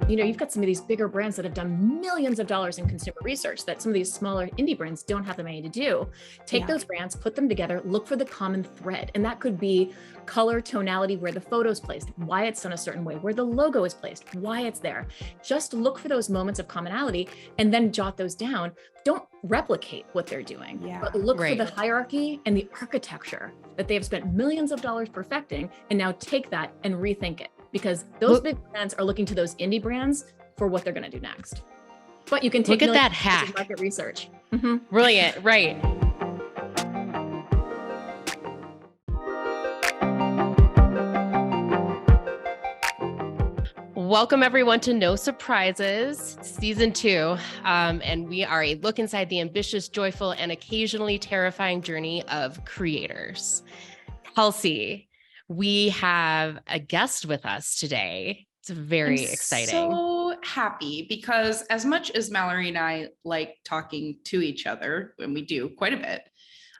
You've got some of these bigger brands that have done millions of dollars in consumer research that some of these smaller indie brands don't have the money to do. Take those brands, put them together, look for the common thread. And that could be color, tonality, where the photo's placed, why it's done a certain way, where the logo is placed, why it's there. Just look for those moments of commonality and then jot those down. Don't replicate what they're doing, but look for the hierarchy and the architecture that they've spent millions of dollars perfecting, and now take that and rethink it. Because those big brands are looking to those indie brands for what they're going to do next. But you can take look at that hack. Market research. Brilliant, right? Welcome everyone to No Surprises, season 2. And we are a look inside the ambitious, joyful, and occasionally terrifying journey of creators. Kelsey, we have a guest with us today. It's very exciting. So happy because as much as Mallory and I like talking to each other, and we do quite a bit,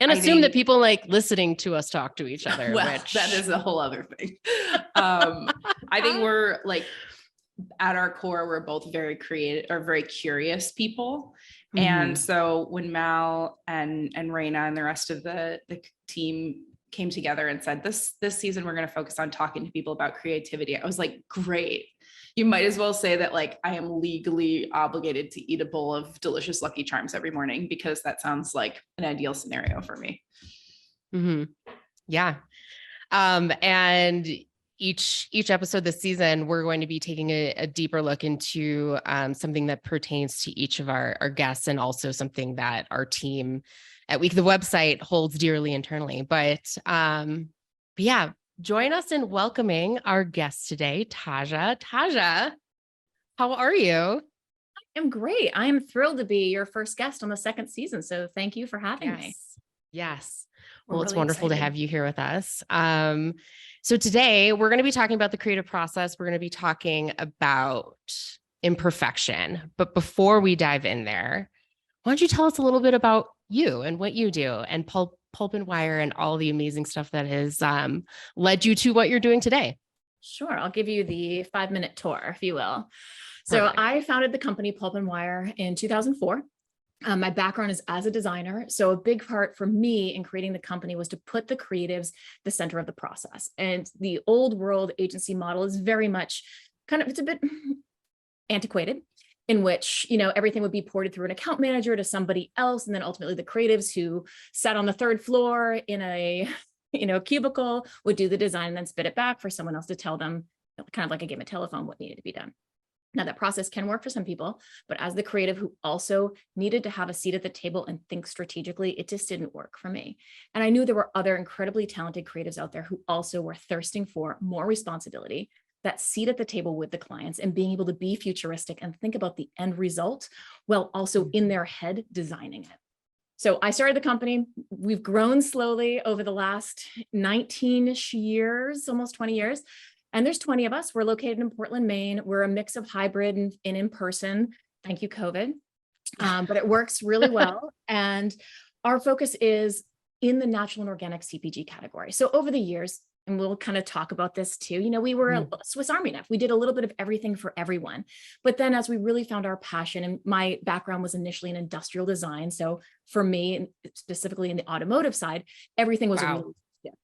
and assume that people like listening to us talk to each other. Well, that is a whole other thing. I think we're like, at our core, we're both very creative or very curious people. Mm-hmm. And so when Mal and Raina and the rest of the team came together and said, this season, we're going to focus on talking to people about creativity, I was like, great. You might as well say that like I am legally obligated to eat a bowl of delicious Lucky Charms every morning, because that sounds like an ideal scenario for me. Mm-hmm. Yeah. And each episode this season, we're going to be taking a deeper look into something that pertains to each of our guests, and also something that our team at Week the website holds dearly internally. But yeah, join us in welcoming our guest today, Taja. Taja, how are you? I am great. I am thrilled to be your first guest on the second season. So thank you for having me. Yes. Well, it's wonderful to have you here with us. So today we're going to be talking about the creative process. We're going to be talking about imperfection. But before we dive in there, why don't you tell us a little bit about you and what you do, and Pulp Wire, and all the amazing stuff that has led you to what you're doing today? Sure. I'll give you the 5-minute tour, if you will. So Perfect. I founded the company Pulp Wire in 2004. My background is as a designer. So a big part for me in creating the company was to put the creatives the center of the process. And the old world agency model is very much it's a bit antiquated, in which, everything would be ported through an account manager to somebody else. And then ultimately the creatives who sat on the third floor in a, cubicle would do the design and then spit it back for someone else to tell them, kind of like a game of telephone, what needed to be done. Now that process can work for some people, but as the creative who also needed to have a seat at the table and think strategically, it just didn't work for me. And I knew there were other incredibly talented creatives out there who also were thirsting for more responsibility, that seat at the table with the clients, and being able to be futuristic and think about the end result while also in their head designing it. So I started the company. We've grown slowly over the last 19-ish years, almost 20 years. And there's 20 of us. We're located in Portland, Maine. We're a mix of hybrid and in person. Thank you, COVID. But it works really well. And our focus is in the natural and organic CPG category. So over the years, and we'll kind of talk about this too, we were a Swiss Army knife. We did a little bit of everything for everyone. But then as we really found our passion, and my background was initially in industrial design. So for me, specifically in the automotive side, everything was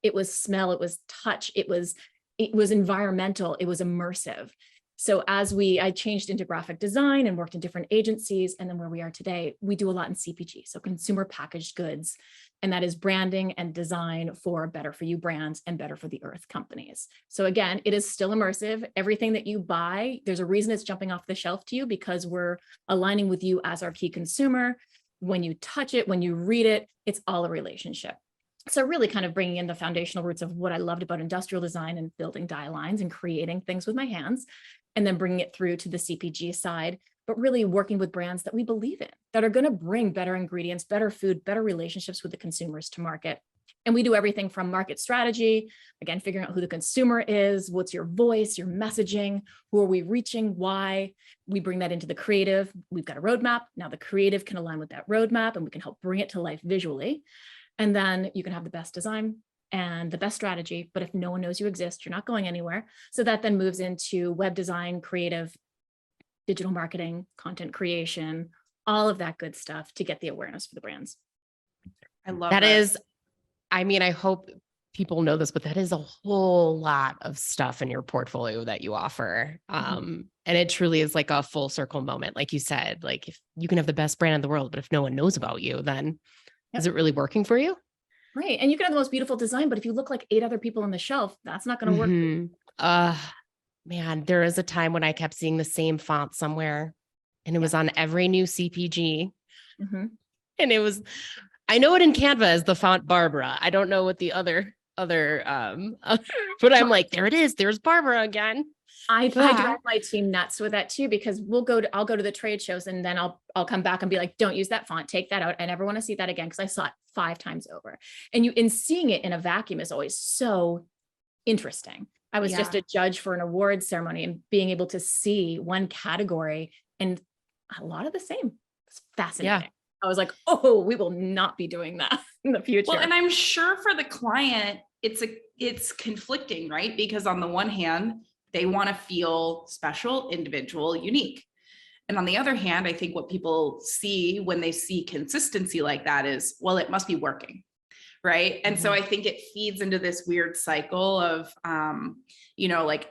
it was smell, it was touch, it was environmental, it was immersive. So as I changed into graphic design and worked in different agencies, and then where we are today, we do a lot in CPG, so consumer packaged goods. And that is branding and design for better for you brands and better for the earth companies. So again, it is still immersive. Everything that you buy, there's a reason it's jumping off the shelf to you, because we're aligning with you as our key consumer. When you touch it, when you read it, it's all a relationship. So really kind of bringing in the foundational roots of what I loved about industrial design and building die lines and creating things with my hands, and then bringing it through to the CPG side, but really working with brands that we believe in, that are going to bring better ingredients, better food, better relationships with the consumers to market. And we do everything from market strategy, again, figuring out who the consumer is, what's your voice, your messaging, who are we reaching, why. We bring that into the creative. We've got a roadmap. Now the creative can align with that roadmap, and we can help bring it to life visually. And then you can have the best design and the best strategy, but if no one knows you exist, you're not going anywhere. So that then moves into web design, creative, digital marketing, content creation, all of that good stuff to get the awareness for the brands. I love That is, I mean, I hope people know this, but that is a whole lot of stuff in your portfolio that you offer. And it truly is like a full circle moment. Like you said, like if you can have the best brand in the world, but if no one knows about you, then is it really working for you? Right. And you can have the most beautiful design, but if you look like 8 other people on the shelf, that's not going to work. Man, there is a time when I kept seeing the same font somewhere and it was on every new CPG. And it was, I know it in Canva as the font Barbara. I don't know what the other, but I'm like, there it is. There's Barbara again. I drive my team nuts with that too, because I'll go to the trade shows and then I'll come back and be like, don't use that font, take that out. I never want to see that again, because I saw it 5 times over. And in seeing it in a vacuum is always so interesting. I was just a judge for an awards ceremony and being able to see one category and a lot of the same. It's fascinating. Yeah. I was like, oh, we will not be doing that in the future. Well, and I'm sure for the client, it's conflicting, right? Because on the one hand, they want to feel special, individual, unique. And on the other hand, I think what people see when they see consistency like that is, well, it must be working. Right. And so I think it feeds into this weird cycle of, like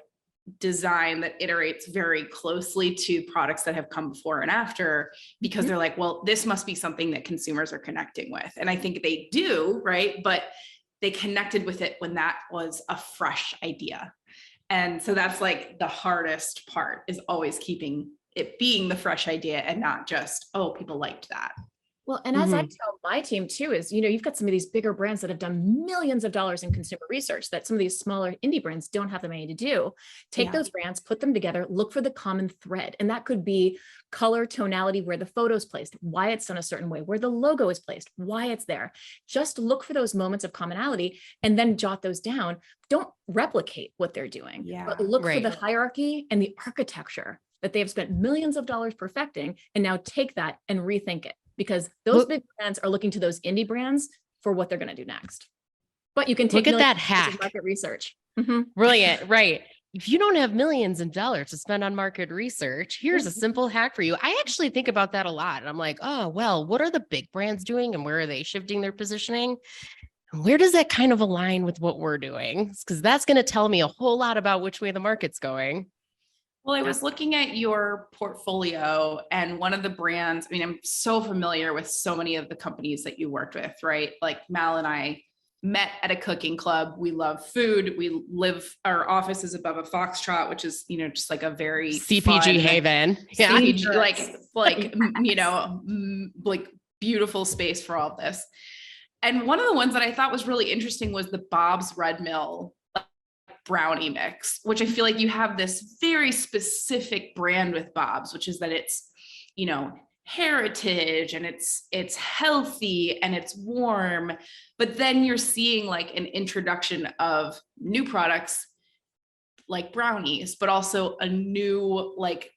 design that iterates very closely to products that have come before and after, because they're like, well, this must be something that consumers are connecting with. And I think they do. Right. But they connected with it when that was a fresh idea. And so that's like the hardest part, is always keeping it being the fresh idea and not just, oh, people liked that. Well, and as I tell my team too, is, you've got some of these bigger brands that have done millions of dollars in consumer research that some of these smaller indie brands don't have the money to do. Take those brands, put them together, look for the common thread. And that could be color, tonality, where the photo's placed, why it's done a certain way, where the logo is placed, why it's there. Just look for those moments of commonality and then jot those down. Don't replicate what they're doing, but look for the hierarchy and the architecture that they've spent millions of dollars perfecting, and now take that and rethink it. Because those big brands are looking to those indie brands for what they're going to do next. But you can take look at that hack. Market research. Brilliant. Right. If you don't have millions of dollars to spend on market research, here's a simple hack for you. I actually think about that a lot. And I'm like, oh, well, what are the big brands doing and where are they shifting their positioning? And where does that kind of align with what we're doing? Because that's going to tell me a whole lot about which way the market's going. Well, I was looking at your portfolio, and one of the brands, I'm so familiar with so many of the companies that you worked with, right? Like Mal and I met at a cooking club. We love food. Our office is above a Foxtrot, which is, just like a very CPG fun, haven. Yeah. CPG, like beautiful space for all of this. And one of the ones that I thought was really interesting was the Bob's Red Mill brownie mix, which I feel like you have this very specific brand with Bob's, which is that it's, heritage and it's healthy and it's warm, but then you're seeing like an introduction of new products like brownies, but also a new like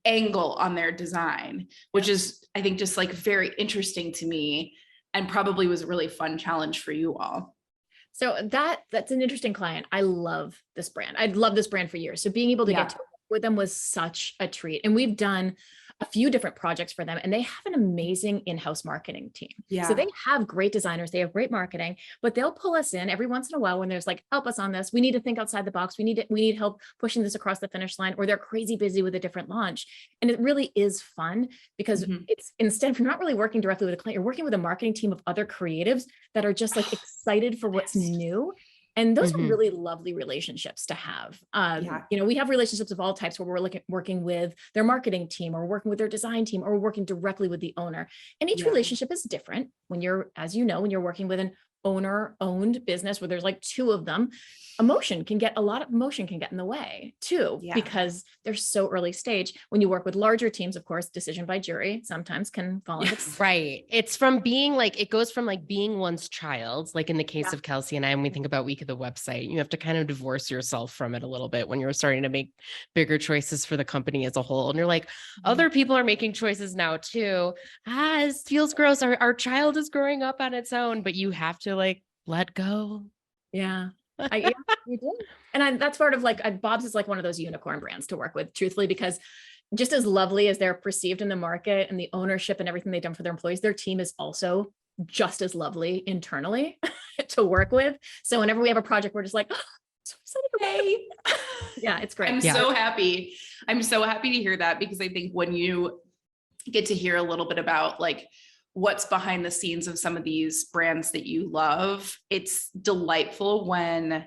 angle on their design, which is, I think, just like very interesting to me, and probably was a really fun challenge for you all. So that's an interesting client. I love this brand. I'd loved this brand for years. So being able to get to work with them was such a treat. And we've done a few different projects for them, and they have an amazing in-house marketing team. So they have great designers, they have great marketing, but they'll pull us in every once in a while when there's like, help us on this. We need to think outside the box. We need help pushing this across the finish line, or they're crazy busy with a different launch. And it really is fun because it's, instead of, you're not really working directly with a client, you're working with a marketing team of other creatives that are just like excited for what's new. And those are really lovely relationships to have. We have relationships of all types where we're working with their marketing team, or working with their design team, or we're working directly with the owner. And each relationship is different. When you're, as you know, when you're working with an owner-owned business where there's like 2 of them, a lot of emotion can get in the way too, because they're so early stage. When you work with larger teams, of course, decision by jury sometimes can fall into right. It's from being like, it goes from like being one's child, like in the case of Kelsey and I, when we think about Week of the Website, you have to kind of divorce yourself from it a little bit when you're starting to make bigger choices for the company as a whole. And you're like, other people are making choices now too. It feels gross. Our child is growing up on its own, but you have to like let go. Yeah. Yeah, you do. And that's part of like, Bob's is like one of those unicorn brands to work with, truthfully, because just as lovely as they're perceived in the market and the ownership and everything they've done for their employees, their team is also just as lovely internally to work with. So whenever we have a project, we're just like, oh, so excited about it. Yeah, it's great. I'm so happy. I'm so happy to hear that, because I think when you get to hear a little bit about like what's behind the scenes of some of these brands that you love, it's delightful when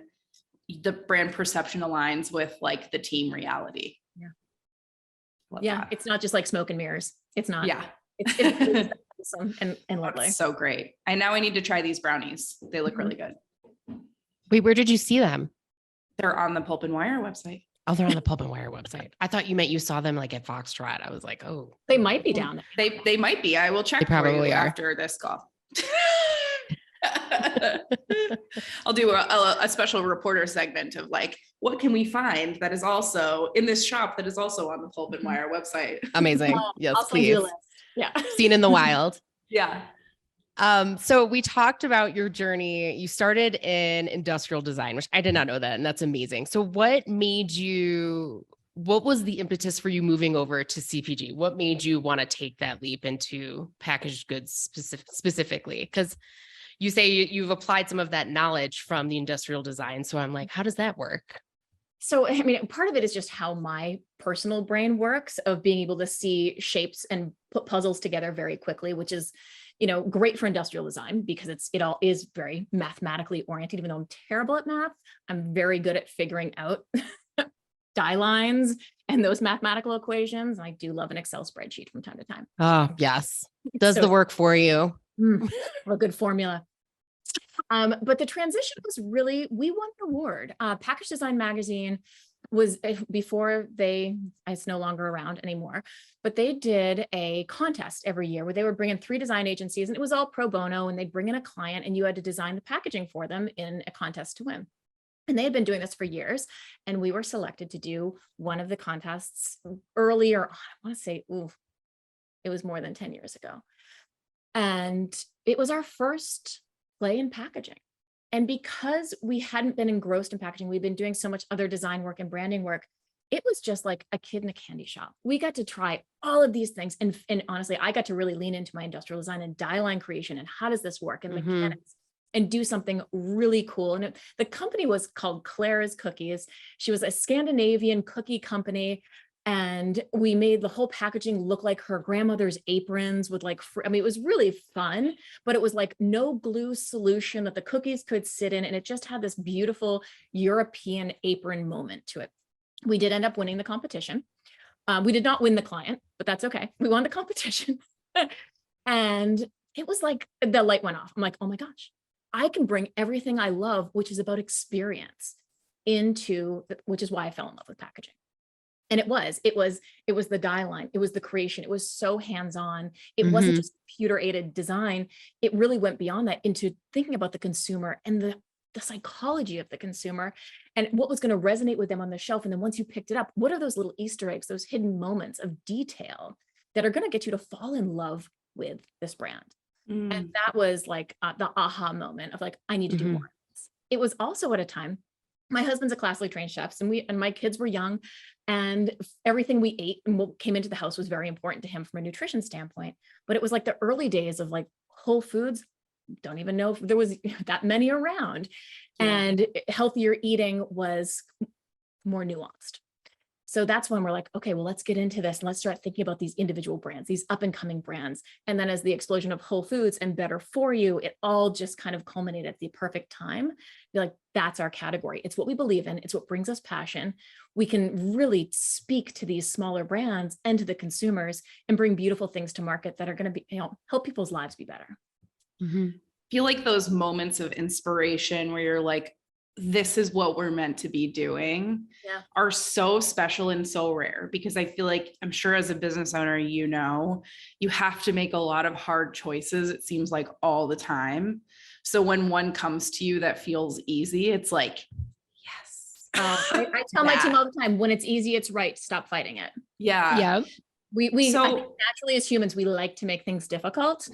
the brand perception aligns with like the team reality. Love that. It's not just like smoke and mirrors. It's not. Yeah. It's awesome and lovely. That's so great. I need to try these brownies. They look really good. Wait, where did you see them? They're on the Pulp and Wire website. Oh, they're on the Pulp and Wire website. I thought you meant you saw them like at Foxtrot. I was like, oh, They might be down there. They might be. I will check They probably are. after this call. I'll do a special reporter segment of like, what can we find that is also in this shop that is also on the Pulp and Wire website? amazing. Yes, I'll send you a please. list. Yeah. Seen in the wild. Yeah. So we talked about your journey. You started in industrial design, which I did not know that, and that's amazing. So what was the impetus for you moving over to CPG? What made you want to take that leap into packaged goods specifically? Because you say you've applied some of that knowledge from the industrial design. So I'm like, how does that work? So, I mean, part of it is just how my personal brain works, of being able to see shapes and put puzzles together very quickly, which is, great for industrial design because it all is very mathematically oriented. Even though I'm terrible at math, I'm very good at figuring out die lines and those mathematical equations. And I do love an Excel spreadsheet from time to time. Oh, yes. Does the work for you. A good formula. But the transition was really, we won an award. Package Design Magazine was before it's no longer around anymore, but they did a contest every year where they would bring in 3 design agencies, and it was all pro bono, and they'd bring in a client and you had to design the packaging for them in a contest to win. And they had been doing this for years, and we were selected to do one of the contests earlier. I want to say, it was more than 10 years ago. And it was our first play in packaging. And because we hadn't been engrossed in packaging, we'd been doing so much other design work and branding work. It was just like a kid in a candy shop. We got to try all of these things. And honestly, I got to really lean into my industrial design and die line creation and how does this work and mechanics, and do something really cool. And the company was called Claire's Cookies. She was a Scandinavian cookie company. And we made the whole packaging look like her grandmother's aprons with like, it was really fun, but it was like no glue solution that the cookies could sit in. And it just had this beautiful European apron moment to it. We did end up winning the competition. We did not win the client, but that's okay. We won the competition. And it was like the light went off. I'm like, oh my gosh, I can bring everything I love, which is about experience, which is why I fell in love with packaging. And it was the die line. It was the creation. It was so hands-on. It wasn't just computer-aided design. It really went beyond that into thinking about the consumer and the psychology of the consumer and what was going to resonate with them on the shelf. And then once you picked it up, what are those little Easter eggs, those hidden moments of detail that are going to get you to fall in love with this brand? And that was like the aha moment of like, I need to do more. It was also at a time, my husband's a classically trained chef, and my kids were young, and everything we ate and what came into the house was very important to him from a nutrition standpoint. But it was like the early days of like Whole Foods. Don't even know if there was that many around, and healthier eating was more nuanced. So that's when we're like, okay, well, let's get into this and let's start thinking about these individual brands, these up and coming brands. And then as the explosion of Whole Foods and better for you, it all just kind of culminated at the perfect time. You're like, that's our category. It's what we believe in. It's what brings us passion. We can really speak to these smaller brands and to the consumers and bring beautiful things to market that are going to be, help people's lives be better. I feel like those moments of inspiration where you're like, this is what we're meant to be doing are so special and so rare, because I feel like, I'm sure as a business owner, you have to make a lot of hard choices. It seems like all the time. So when one comes to you that feels easy, it's like, yes. I tell my team all the time, when it's easy, it's right. Stop fighting it. Yeah. We naturally as humans, we like to make things difficult.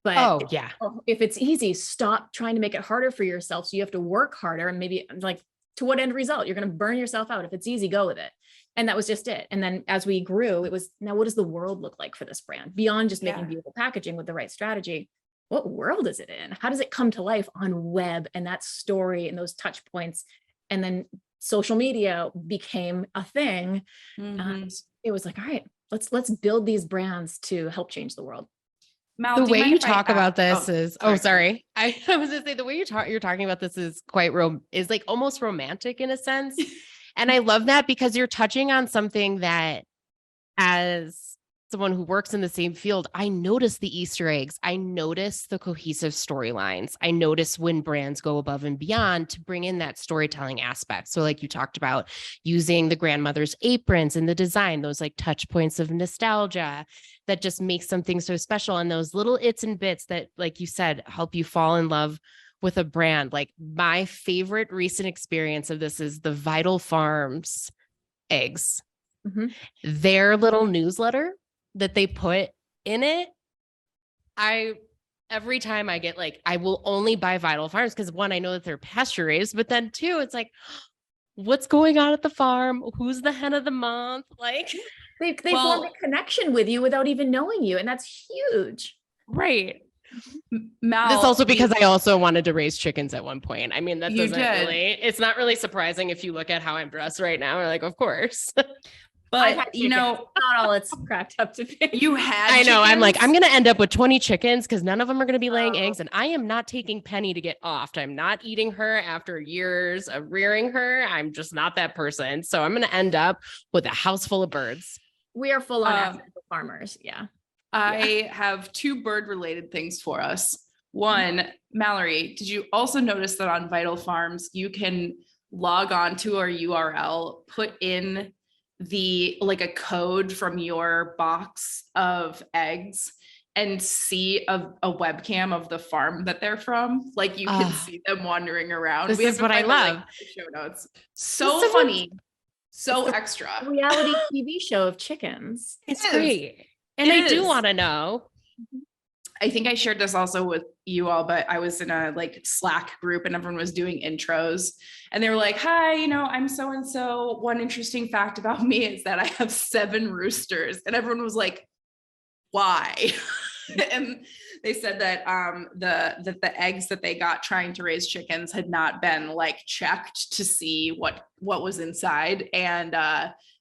But yeah. if it's easy, stop trying to make it harder for yourself. So you have to work harder, and maybe like, to what end result? You're going to burn yourself out. If it's easy, go with it. And that was just it. And then as we grew, it was, now what does the world look like for this brand beyond just making beautiful packaging with the right strategy? What world is it in? How does it come to life on web and that story and those touch points? And then social media became a thing. It was like, all right, let's build these brands to help change the world. Mal, the do you way mind you if I talk about ask- this is, sorry. I was gonna say the way you're talking about this is quite is like almost romantic in a sense. And I love that because you're touching on something that, as someone who works in the same field, I notice the Easter eggs. I notice the cohesive storylines. I notice when brands go above and beyond to bring in that storytelling aspect. So like you talked about using the grandmother's aprons in the design, those like touch points of nostalgia that just make something so special. And those little its and bits that, like you said, help you fall in love with a brand. Like my favorite recent experience of this is the Vital Farms eggs. Their little newsletter that they put in it. Every time I get like, I will only buy Vital Farms because one, I know that they're pasture raised, but then two, it's like, what's going on at the farm? Who's the hen of the month? Like they formed a connection with you without even knowing you. And that's huge. Right. Mal, this also because I also wanted to raise chickens at one point. I mean, that You doesn't did. really, it's not really surprising if you look at how I'm dressed right now. We're like, of course. But you know, not all it's cracked up to be. you had I know. I'm like, chickens? I'm going to end up with 20 chickens because none of them are going to be laying eggs. And I am not taking Penny to get offed. I'm not eating her after years of rearing her. I'm just not that person. So I'm going to end up with a house full of birds. We are full on ethical farmers. Yeah. I have two bird related things for us. One, Mallory, did you also notice that on Vital Farms, you can log on to our URL, put in like a code from your box of eggs and see a webcam of the farm that they're from. Like you can see them wandering around. This is what I love. Show notes. So funny. So extra. A reality TV show of chickens. It's great. And I do want to know. I think I shared this also with you all, but I was in a like Slack group and everyone was doing intros and they were like, hi, I'm so-and-so. One interesting fact about me is that I have 7 roosters. And everyone was like, why? And they said that the eggs that they got trying to raise chickens had not been like checked to see what was inside. And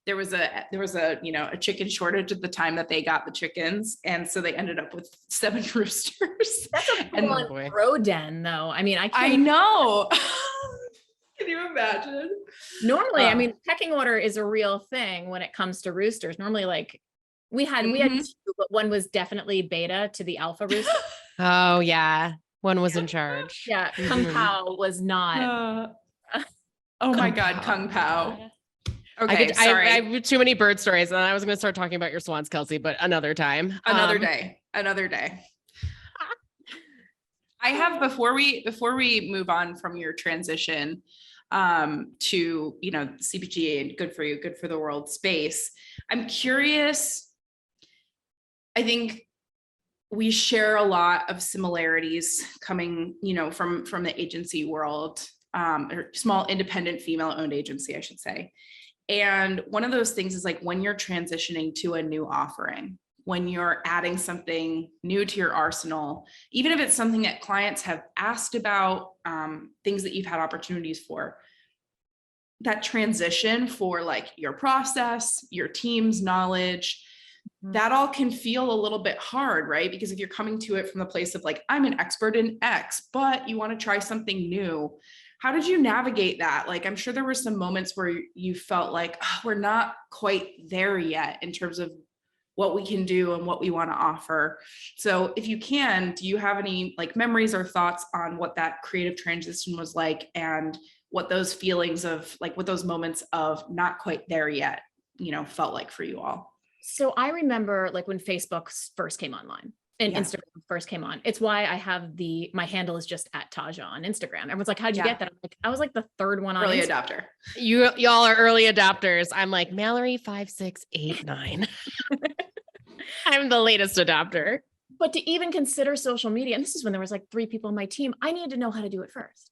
there was a chicken shortage at the time that they got the chickens. And so they ended up with 7 roosters. That's a full-on grow den though. I mean, I know. Can you imagine? Normally, I mean, pecking order is a real thing when it comes to roosters. Normally, like we had 2, but one was definitely beta to the alpha rooster. Oh yeah. One was in charge. Yeah. Kung Pao was not. Oh my God. Kung Pao. Okay, sorry. I have too many bird stories and I was going to start talking about your swans, Kelsey, but another time. Another day. I have, before we move on from your transition to, CPG and good for you, good for the world space, I'm curious. I think we share a lot of similarities coming, from the agency world, or small independent female owned agency, I should say. And one of those things is like when you're transitioning to a new offering, when you're adding something new to your arsenal, even if it's something that clients have asked about, things that you've had opportunities for, that transition for like your process, your team's knowledge, that all can feel a little bit hard, right? Because if you're coming to it from the place of like, I'm an expert in X, but you want to try something new. How did you navigate that? Like, I'm sure there were some moments where you felt like, we're not quite there yet in terms of what we can do and what we want to offer. So if you can, do you have any like memories or thoughts on what that creative transition was like and what those feelings of like, what those moments of not quite there yet, felt like for you all? So I remember like when Facebook first came online. And Instagram first came on. It's why I have my handle is just @Taja on Instagram. Everyone's like, how'd you get that? I'm like, I was like the 3rd one on early Instagram. adopter. Y'all are early adopters. I'm like Mallory 5689. I'm the latest adopter. But to even consider social media, and this is when there was like 3 people on my team, I needed to know how to do it first.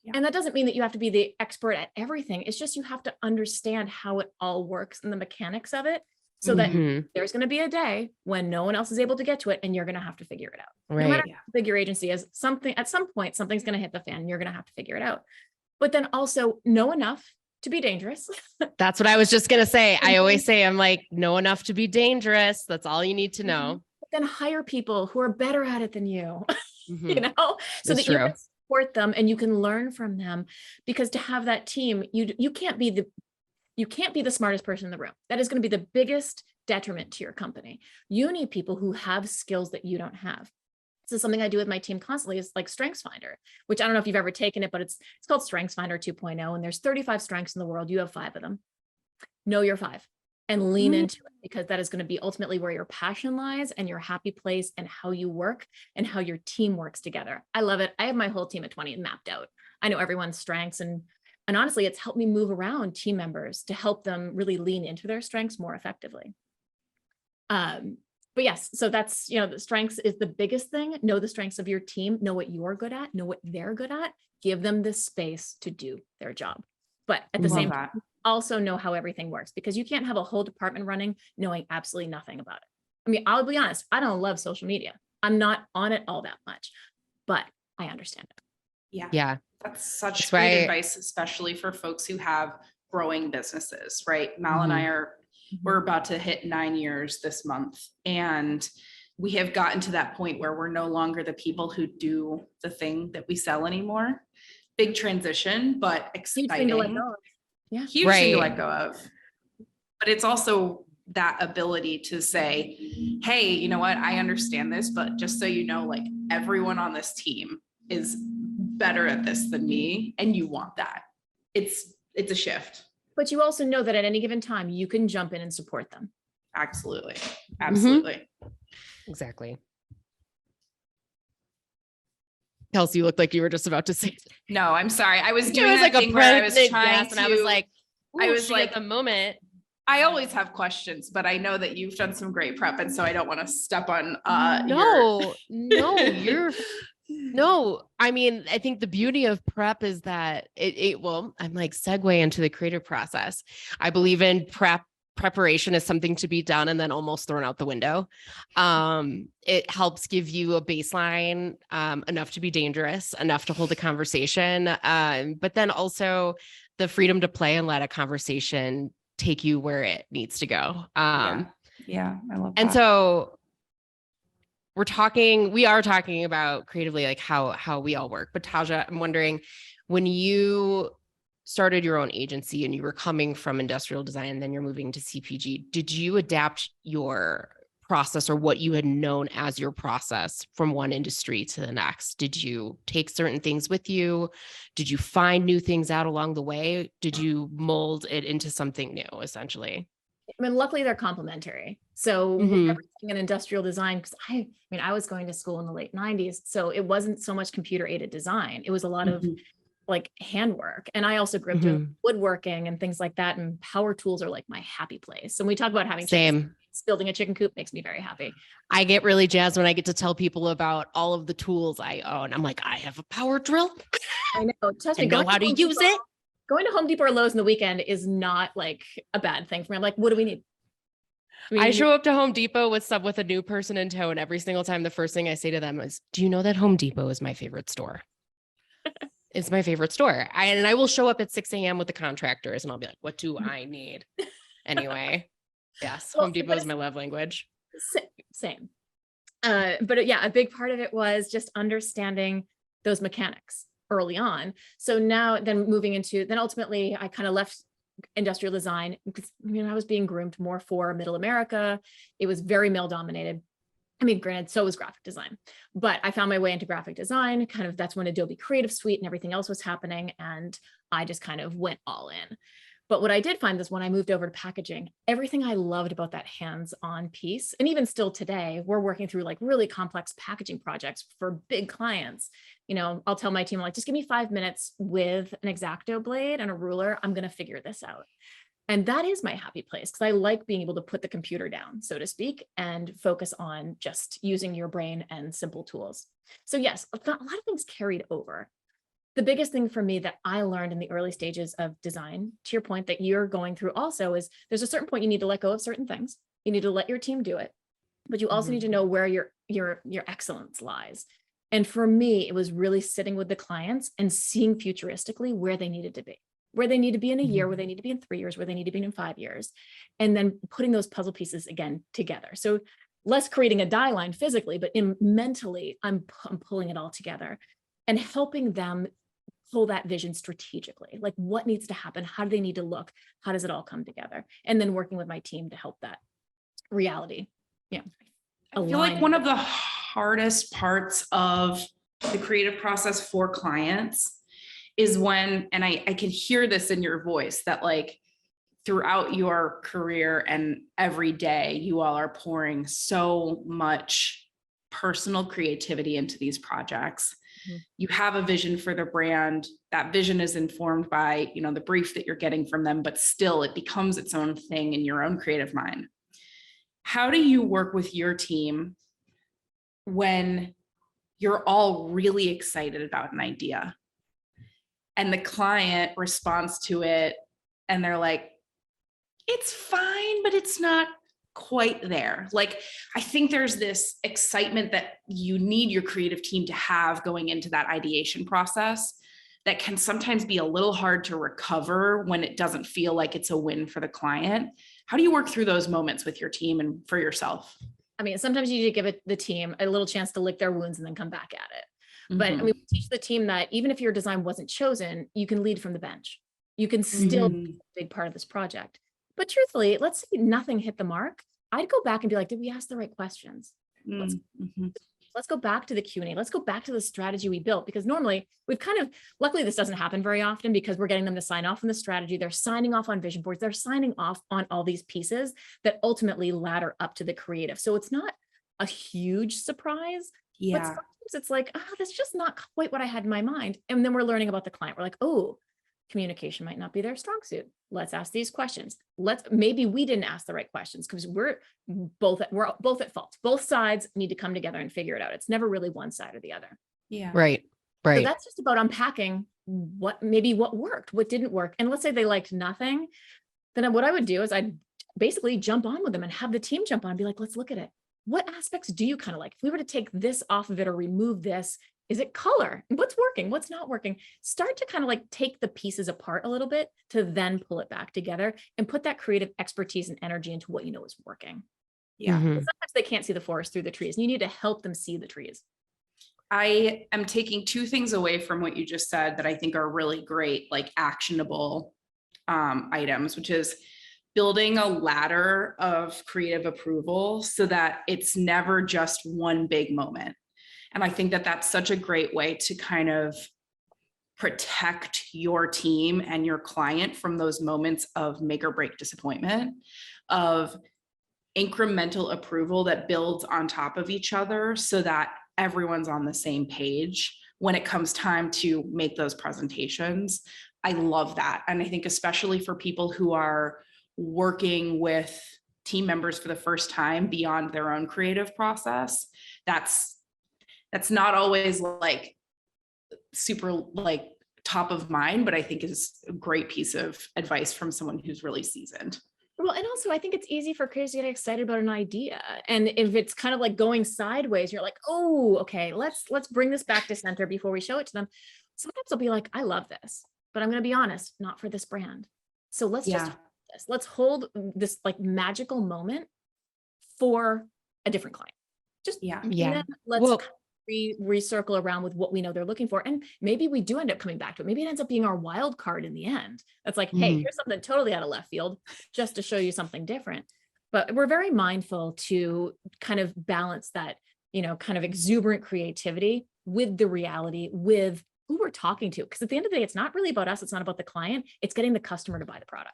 Yeah. And that doesn't mean that you have to be the expert at everything. It's just you have to understand how it all works and the mechanics of it, so that there's going to be a day when no one else is able to get to it and you're going to have to figure it out. No matter how big your agency is, at some point, something's going to hit the fan and you're going to have to figure it out. But then also know enough to be dangerous. That's what I was just going to say. I always say, I'm like, know enough to be dangerous. That's all you need to know. But then hire people who are better at it than you, you know, so That's that you can support them and you can learn from them. Because to have that team, you can't be the smartest person in the room. That is going to be the biggest detriment to your company. You need people who have skills that you don't have. So something I do with my team constantly is like StrengthsFinder, which I don't know if you've ever taken it, but it's called StrengthsFinder 2.0. And there's 35 strengths in the world. You have 5 of them. Know your 5 and lean into it, because that is going to be ultimately where your passion lies and your happy place and how you work and how your team works together. I love it. I have my whole team of 20 mapped out. I know everyone's strengths, and honestly, it's helped me move around team members to help them really lean into their strengths more effectively. But yes, so that's, you know, the strengths is the biggest thing. Know the strengths of your team, know what you're good at, know what they're good at, give them the space to do their job. But at the same time, also know how everything works, because you can't have a whole department running knowing absolutely nothing about it. I mean, I'll be honest, I don't love social media. I'm not on it all that much, but I understand it. Yeah. That's such great advice, especially for folks who have growing businesses, right? Mal and I we're about to hit 9 years this month, and we have gotten to that point where we're no longer the people who do the thing that we sell anymore. Big transition, but exciting. Huge thing to let go of. Yeah. Huge thing to let go of. But it's also that ability to say, hey, you know what? I understand this, but just so you know, like, everyone on this team is better at this than me, and you want that. It's a shift. But you also know that at any given time, you can jump in and support them. Absolutely. Exactly. Kelsey, you looked like you were just about to say. No, I'm sorry. I was doing like a where I was trying to, and I was like, at the moment. I always have questions, but I know that you've done some great prep, and so I don't want to step on. No, I mean, I think the beauty of prep is that I'm like segue into the creative process. I believe in preparation is something to be done and then almost thrown out the window. It helps give you a baseline, enough to be dangerous, enough to hold a conversation. But then also the freedom to play and let a conversation take you where it needs to go. Yeah, I love that. And so we are talking about creatively, like how we all work. But Taja, I'm wondering, when you started your own agency and you were coming from industrial design and then you're moving to CPG, did you adapt your process or what you had known as your process from one industry to the next? Did you take certain things with you? Did you find new things out along the way? Did you mold it into something new, essentially? I mean, luckily they're complementary. So everything in industrial design, because I was going to school in the late 90s. So it wasn't so much computer aided design. It was a lot of like handwork. And I also grew up doing woodworking and things like that. And power tools are like my happy place. And we talk about having building a chicken coop makes me very happy. I get really jazzed when I get to tell people about all of the tools I own. I'm like, I have a power drill. I know. Trust me, I know how to use it. Going to Home Depot or Lowe's in the weekend is not like a bad thing for me. I'm like, what do we need? I show up to Home Depot with a new person in tow, and every single time the first thing I say to them is, do you know that Home Depot is my favorite store? It's my favorite store. And I will show up at 6 a.m. with the contractors and I'll be like, what do I need? Anyway, yes, Home Depot is my love language. Same. But yeah, a big part of it was just understanding those mechanics early on. So now then ultimately I kind of left industrial design because I was being groomed more for middle America. It was very male dominated. I mean, granted, so was graphic design, but I found my way into graphic design. Kind of that's when Adobe Creative Suite and everything else was happening. And I just kind of went all in. But what I did find is when I moved over to packaging, everything I loved about that hands-on piece, and even still today, we're working through like really complex packaging projects for big clients. I'll tell my team, like, just give me 5 minutes with an X-Acto blade and a ruler. I'm going to figure this out. And that is my happy place because I like being able to put the computer down, so to speak, and focus on just using your brain and simple tools. So yes, a lot of things carried over. The biggest thing for me that I learned in the early stages of design, to your point that you're going through also, is there's a certain point you need to let go of certain things. You need to let your team do it, but you also need to know where your excellence lies. And for me, it was really sitting with the clients and seeing futuristically where they needed to be, where they need to be in a year, where they need to be in 3 years, where they need to be in 5 years, and then putting those puzzle pieces again together. So less creating a die line physically, but mentally, I'm pulling it all together and helping them pull that vision strategically. Like what needs to happen? How do they need to look? How does it all come together? And then working with my team to help that reality. Yeah. I feel like one of the hardest parts of the creative process for clients is when, and I can hear this in your voice, that like throughout your career and every day, you all are pouring so much personal creativity into these projects. You have a vision for the brand. That vision is informed by, you know, the brief that you're getting from them, but still it becomes its own thing in your own creative mind. How do you work with your team when you're all really excited about an idea and the client responds to it and they're like, it's fine, but it's not quite there? Like, I think there's this excitement that you need your creative team to have going into that ideation process that can sometimes be a little hard to recover when it doesn't feel like it's a win for the client. How do you work through those moments with your team and for yourself? I mean, sometimes you need to give the team a little chance to lick their wounds and then come back at it. But I mean, we teach the team that even if your design wasn't chosen, you can lead from the bench. You can still be a big part of this project. But truthfully, let's say nothing hit the mark. I'd go back and be like, did we ask the right questions? Let's go back to the Q&A. Let's go back to the strategy we built, because normally we've luckily this doesn't happen very often because we're getting them to sign off on the strategy. They're signing off on vision boards. They're signing off on all these pieces that ultimately ladder up to the creative. So it's not a huge surprise, but sometimes it's like, oh, that's just not quite what I had in my mind. And then we're learning about the client. We're like, oh, communication might not be their strong suit. Let's ask these questions. Maybe we didn't ask the right questions because we're both at fault. Both sides need to come together and figure it out. It's never really one side or the other. Yeah. Right. So that's just about unpacking what worked, what didn't work. And let's say they liked nothing. Then what I would do is I'd basically jump on with them and have the team jump on and be like, let's look at it. What aspects do you kind of like? If we were to take this off of it or remove this, is it color? What's working? What's not working? Start to kind of like take the pieces apart a little bit to then pull it back together and put that creative expertise and energy into what you know is working. Yeah. Sometimes they can't see the forest through the trees. And you need to help them see the trees. I am taking two things away from what you just said that I think are really great, like actionable items, which is building a ladder of creative approval so that it's never just one big moment. And I think that that's such a great way to kind of protect your team and your client from those moments of make or break disappointment, of incremental approval that builds on top of each other so that everyone's on the same page when it comes time to make those presentations. I love that. And I think especially for people who are working with team members for the first time beyond their own creative process, that's not always like super like top of mind, but I think is a great piece of advice from someone who's really seasoned. Well, and also I think it's easy for creators to get excited about an idea. And if it's kind of like going sideways, you're like, oh, okay, let's bring this back to center before we show it to them. Sometimes I'll be like, I love this, but I'm going to be honest, not for this brand. So let's just hold this. Let's hold this like magical moment for a different client. Just let's recircle around with what we know they're looking for. And maybe we do end up coming back to it. Maybe it ends up being our wild card in the end. That's like, hey, here's something totally out of left field just to show you something different. But we're very mindful to kind of balance that, kind of exuberant creativity with the reality, with who we're talking to. Because at the end of the day, it's not really about us. It's not about the client. It's getting the customer to buy the product.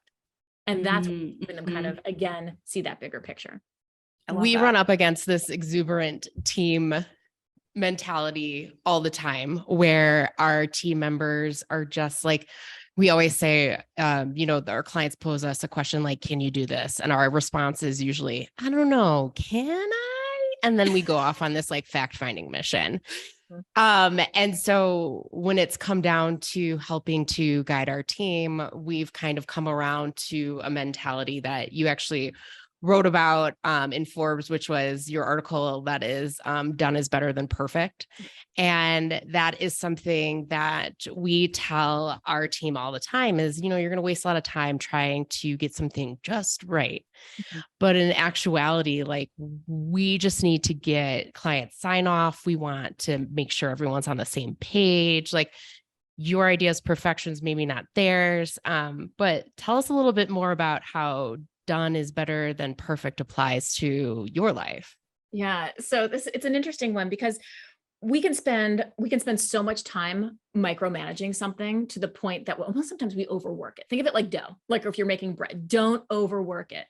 And that's when them kind of, again, see that bigger picture. We run up against this exuberant team mentality all the time where our team members are just like We always say, our clients pose us a question like, can you do this? And our response is usually, I don't know, can I? And then we go off on this like fact-finding mission. And so when it's come down to helping to guide our team, we've kind of come around to a mentality that you actually wrote about in Forbes, which was your article that is done is better than perfect. And that is something that we tell our team all the time is, you're going to waste a lot of time trying to get something just right. But in actuality, like we just need to get client sign off. We want to make sure everyone's on the same page. Like your ideas, perfections, maybe not theirs. But tell us a little bit more about how done is better than perfect applies to your life. Yeah. So it's an interesting one because we can spend so much time micromanaging something to the point that sometimes we overwork it. Think of it like dough, like if you're making bread, don't overwork it.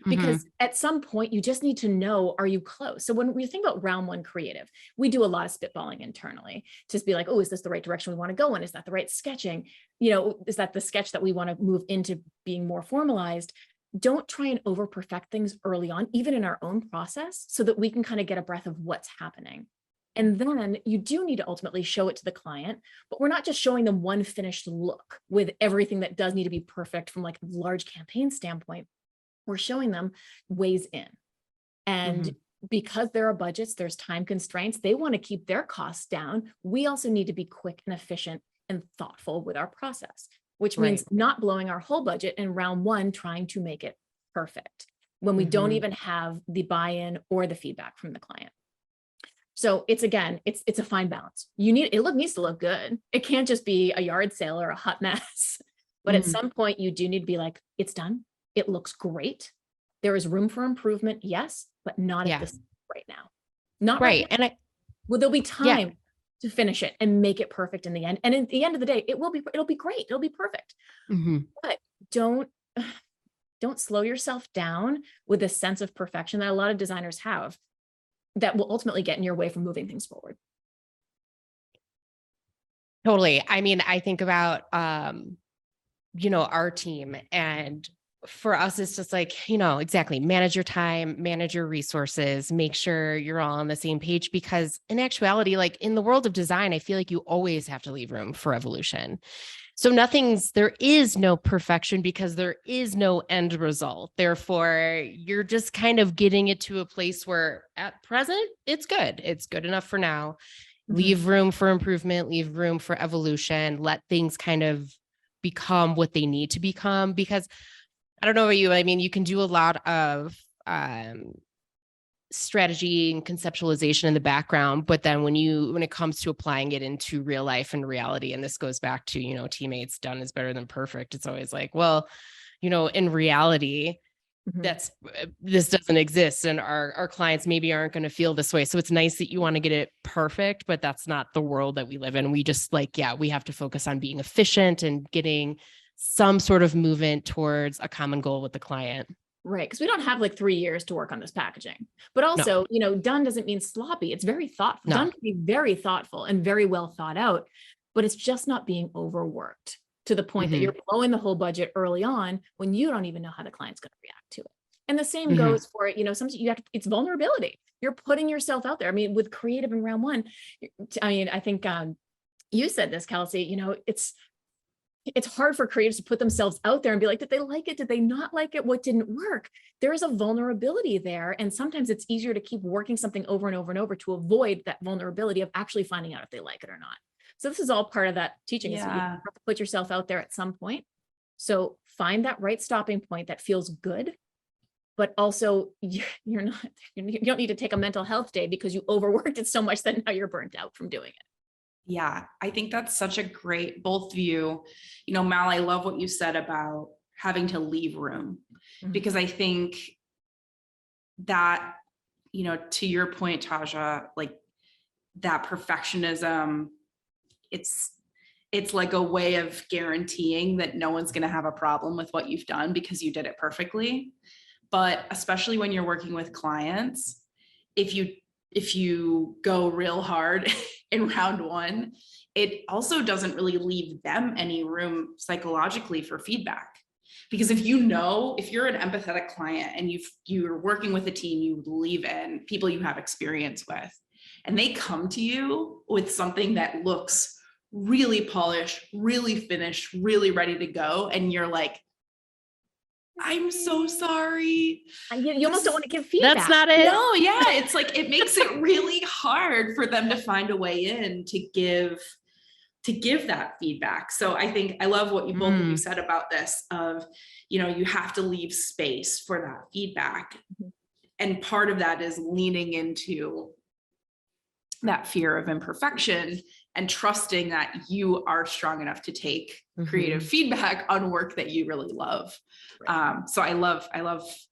Because at some point you just need to know, are you close? So when we think about round one creative, we do a lot of spitballing internally. Just be like, oh, is this the right direction we want to go in? Is that the right sketching? Is that the sketch that we want to move into being more formalized? Don't try and over perfect things early on, even in our own process, so that we can kind of get a breath of what's happening. And then you do need to ultimately show it to the client, but we're not just showing them one finished look with everything that does need to be perfect from like a large campaign standpoint. We're showing them ways in. And because there are budgets, there's time constraints, they want to keep their costs down. We also need to be quick and efficient and thoughtful with our process, which means not blowing our whole budget in round one, trying to make it perfect when we don't even have the buy-in or the feedback from the client. So it's a fine balance. It needs to look good. It can't just be a yard sale or a hot mess. But at some point you do need to be like, it's done. It looks great. There is room for improvement. Yes, but not at this right now. Not right now. And there'll be time to finish it and make it perfect in the end. And at the end of the day, it'll be great. It'll be perfect. But don't slow yourself down with a sense of perfection that a lot of designers have that will ultimately get in your way from moving things forward. Totally. I mean, I think about, our team, and for us, it's just like, exactly. Manage your time, manage your resources, make sure you're all on the same page, because in actuality, like in the world of design, I feel like you always have to leave room for evolution. So there is no perfection because there is no end result. Therefore, you're just kind of getting it to a place where at present, it's good. It's good enough for now. Leave room for improvement, leave room for evolution, let things kind of become what they need to become. Because I don't know about you, I mean, you can do a lot of strategy and conceptualization in the background, but then when it comes to applying it into real life and reality, and this goes back to, teammates, done is better than perfect. It's always like, well, in reality, this doesn't exist. And our clients maybe aren't going to feel this way. So it's nice that you want to get it perfect, but that's not the world that we live in. We just we have to focus on being efficient and getting some sort of movement towards a common goal with the client. Right. Because we don't have like 3 years to work on this packaging, but also, done doesn't mean sloppy. It's very thoughtful. Done can be very thoughtful and very well thought out, but it's just not being overworked to the point that you're blowing the whole budget early on when you don't even know how the client's going to react to it. And the same goes for, sometimes it's vulnerability. You're putting yourself out there. I mean, with creative in round one, I think you said this, Kelsey, it's hard for creatives to put themselves out there and be like, did they like it? Did they not like it? What didn't work? There is a vulnerability there. And sometimes it's easier to keep working something over and over and over to avoid that vulnerability of actually finding out if they like it or not. So this is all part of that teaching. Is that you have to put yourself out there at some point. So find that right stopping point that feels good, but also you don't need to take a mental health day because you overworked it so much that now you're burnt out from doing it. Yeah, I think that's such a great, both of you, Mal, I love what you said about having to leave room, because I think that, to your point, Taja, like that perfectionism, it's like a way of guaranteeing that no one's going to have a problem with what you've done because you did it perfectly. But especially when you're working with clients, if you if you go real hard in round one, it also doesn't really leave them any room psychologically for feedback. Because if you're an empathetic client and you're working with a team you believe in, people you have experience with, and they come to you with something that looks really polished, really finished, really ready to go, and you're like, I'm so sorry. You almost don't want to give feedback. That's not it. No, yeah. It's like, it makes it really hard for them to find a way in to give that feedback. So I think I love what you both of you said about this of, you have to leave space for that feedback. And part of that is leaning into that fear of imperfection and trusting that you are strong enough to take creative feedback on work that you really love. So I love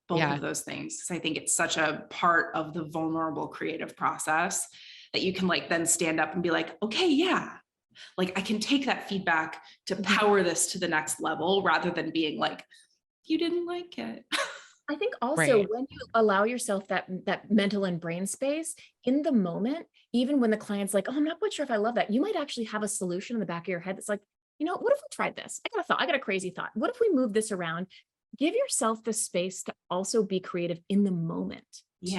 both of those things, because I think it's such a part of the vulnerable creative process that you can then stand up and be like, okay, yeah, I can take that feedback to power this to the next level, rather than being like, you didn't like it. I think also when you allow yourself that mental and brain space in the moment, even when the client's like, oh, I'm not quite sure if I love that, you might actually have a solution in the back of your head that's like, what if we tried this? I got a crazy thought. What if we move this around? Give yourself the space to also be creative in the moment. Too,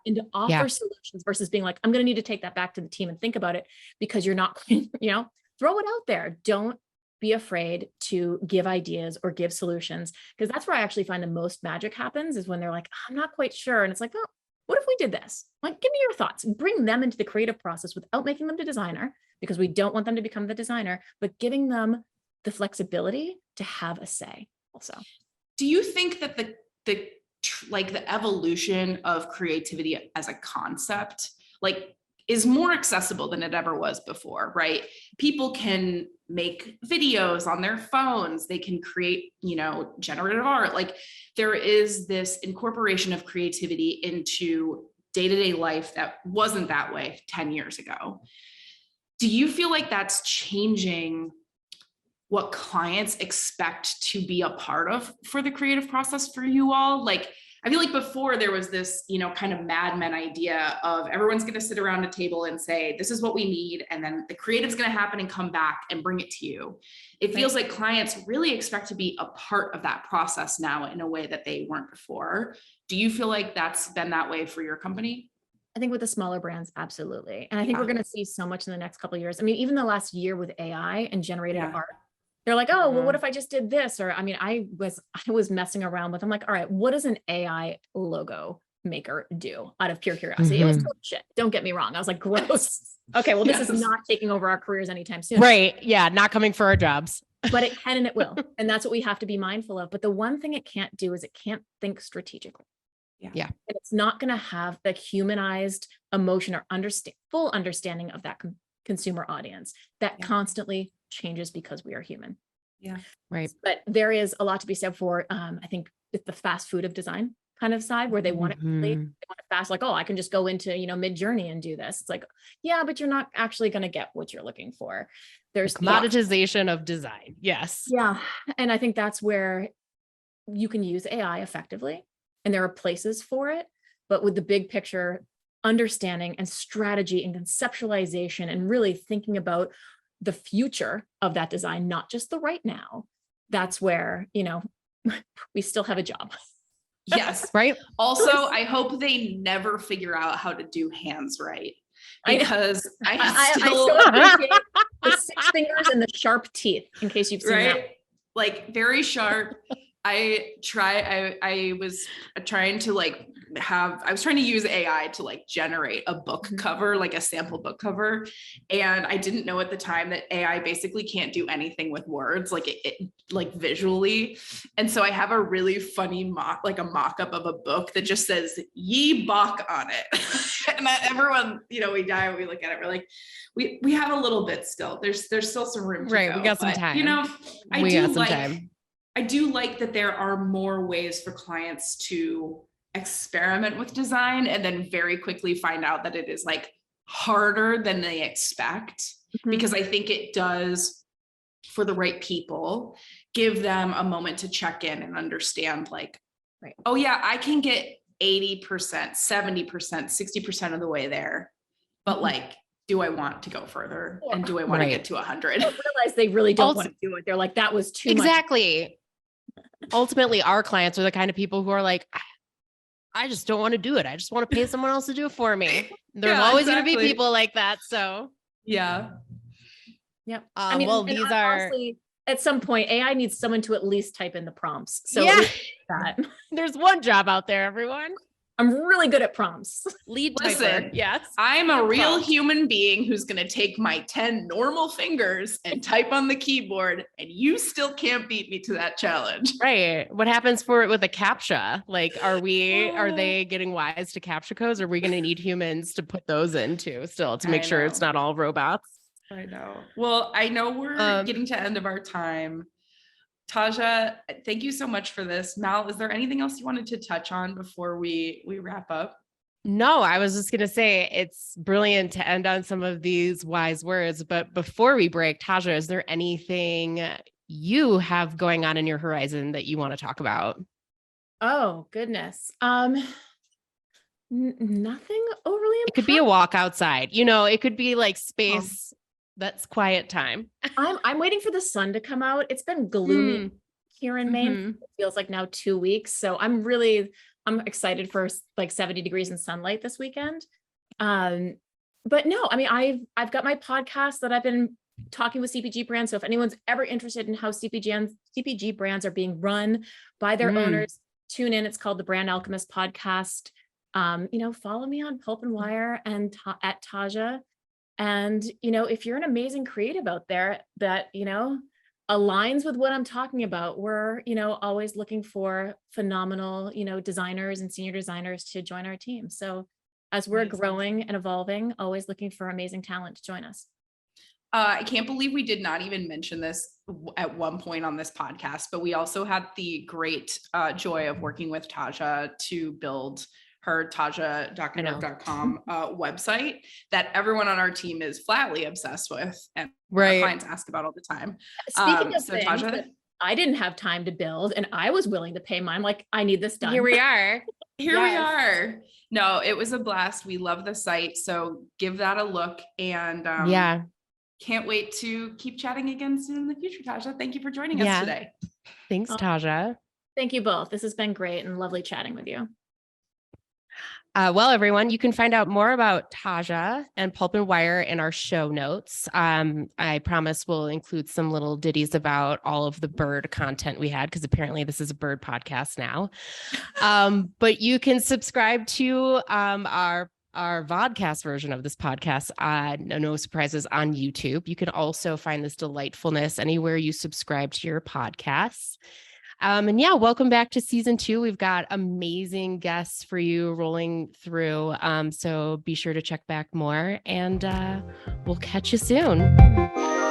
and to offer solutions versus being like, I'm going to need to take that back to the team and think about it, because you're not, throw it out there. Don't be afraid to give ideas or give solutions, because that's where I actually find the most magic happens, is when they're like, I'm not quite sure. And it's like, oh, what if we did this? Give me your thoughts. Bring them into the creative process without making them the designer, because we don't want them to become the designer, but giving them the flexibility to have a say also. Do you think that the evolution of creativity as a concept, is more accessible than it ever was before, right? People can make videos on their phones. They can create, generative art. There is this incorporation of creativity into day-to-day life that wasn't that way 10 years ago. Do you feel like that's changing what clients expect to be a part of for the creative process for you all? I feel like before there was this, kind of Mad Men idea of everyone's going to sit around a table and say, this is what we need. And then the creative's going to happen and come back and bring it to you. It feels like clients really expect to be a part of that process now in a way that they weren't before. Do you feel like that's been that way for your company? I think with the smaller brands, absolutely. And I think we're going to see so much in the next couple of years. I mean, even the last year with AI and generated art, they're like, oh, well, what if I just did this? Or, I was messing around with, I'm like, all right, what does an AI logo maker do, out of pure curiosity? It was total shit. Don't get me wrong. I was like, gross. Okay. Well, this is not taking over our careers anytime soon. Right. Yeah. Not coming for our jobs. But it can, and it will. And that's what we have to be mindful of. But the one thing it can't do is it can't think strategically. Yeah. And it's not going to have the humanized emotion or full understanding of that consumer audience that constantly changes because we are human. Yeah. Right. But there is a lot to be said for, I think, the fast food of design kind of side, where they want it quickly, they want it fast, like, oh, I can just go into, Mid-Journey and do this. It's like, yeah, but you're not actually going to get what you're looking for. There's commoditization of design. Yes. Yeah. And I think that's where you can use AI effectively, and there are places for it, but with the big picture understanding and strategy and conceptualization and really thinking about the future of that design, not just the right now, that's where, we still have a job. Yes. Right. Also, I hope they never figure out how to do hands right, because I still appreciate the 6 fingers and the sharp teeth, in case you've seen that. Very sharp. I was trying to use AI to generate a book cover, a sample book cover. And I didn't know at the time that AI basically can't do anything with words, visually. And so I have a really funny mock-up of a book that just says "ye bok" on it. And everyone, we die, we look at it, we're like, we have a little bit still. There's still some room to go. We got some time. I do like that there are more ways for clients to experiment with design and then very quickly find out that it is harder than they expect, because I think it does, for the right people, give them a moment to check in and understand oh yeah, I can get 80%, 70%, 60% of the way there. But like, do I want to go further? And do I want to get to 100? Realize they really don't want to do it. They're like, that was too much. Exactly. Ultimately, our clients are the kind of people who are like, I just don't want to do it. I just want to pay someone else to do it for me. There's always going to be people like that. So yeah. Yep. I mean, well, these are honestly, at some point, AI needs someone to at least type in the prompts. So yeah, that. There's one job out there, everyone. I'm really good at prompts. Lead Listen, typer. Yes. I'm a real human being who's going to take my 10 normal fingers and type on the keyboard, and you still can't beat me to that challenge. Right. What happens with a CAPTCHA? Like, are they getting wise to CAPTCHA codes? Or are we going to need humans to put those into still to make sure it's not all robots? I know. Well, I know we're getting to the end of our time. Taja, thank you so much for this. Mal, is there anything else you wanted to touch on before we wrap up? No, I was just going to say it's brilliant to end on some of these wise words. But before we break, Taja, is there anything you have going on in your horizon that you want to talk about? Oh, goodness. Nothing overly important. It could be a walk outside. It could be like space. That's quiet time. I'm waiting for the sun to come out. It's been gloomy here in Maine. It feels like now 2 weeks. So I'm excited for like 70 degrees in sunlight this weekend. But no, I mean, I've got my podcast that I've been talking with CPG brands. So if anyone's ever interested in how CPG brands are being run by their owners, tune in. It's called the Brand Alchemist podcast. Follow me on Pulp Wire and at Taja. And, if you're an amazing creative out there that, aligns with what I'm talking about, we're, always looking for phenomenal, designers and senior designers to join our team. So as we're growing and evolving, always looking for amazing talent to join us. I can't believe we did not even mention this at one point on this podcast, but we also had the great joy of working with Taja to build her TajaDockendorf.com website that everyone on our team is flatly obsessed with, and our clients ask about all the time. Speaking of things Taja, I didn't have time to build, and I was willing to pay mine. Like, I need this done. Here we are. We are. No, it was a blast. We love the site, so give that a look. And can't wait to keep chatting again soon in the future. Taja, thank you for joining us today. Thanks, Taja. Thank you both. This has been great and lovely chatting with you. Well, everyone, you can find out more about Taja and Pulp and Wire in our show notes. I promise we'll include some little ditties about all of the bird content we had, because apparently this is a bird podcast now. But you can subscribe to our vodcast version of this podcast, No Surprises, on YouTube. You can also find this delightfulness anywhere you subscribe to your podcasts. Welcome back to season 2. We've got amazing guests for you rolling through. So be sure to check back more, and we'll catch you soon.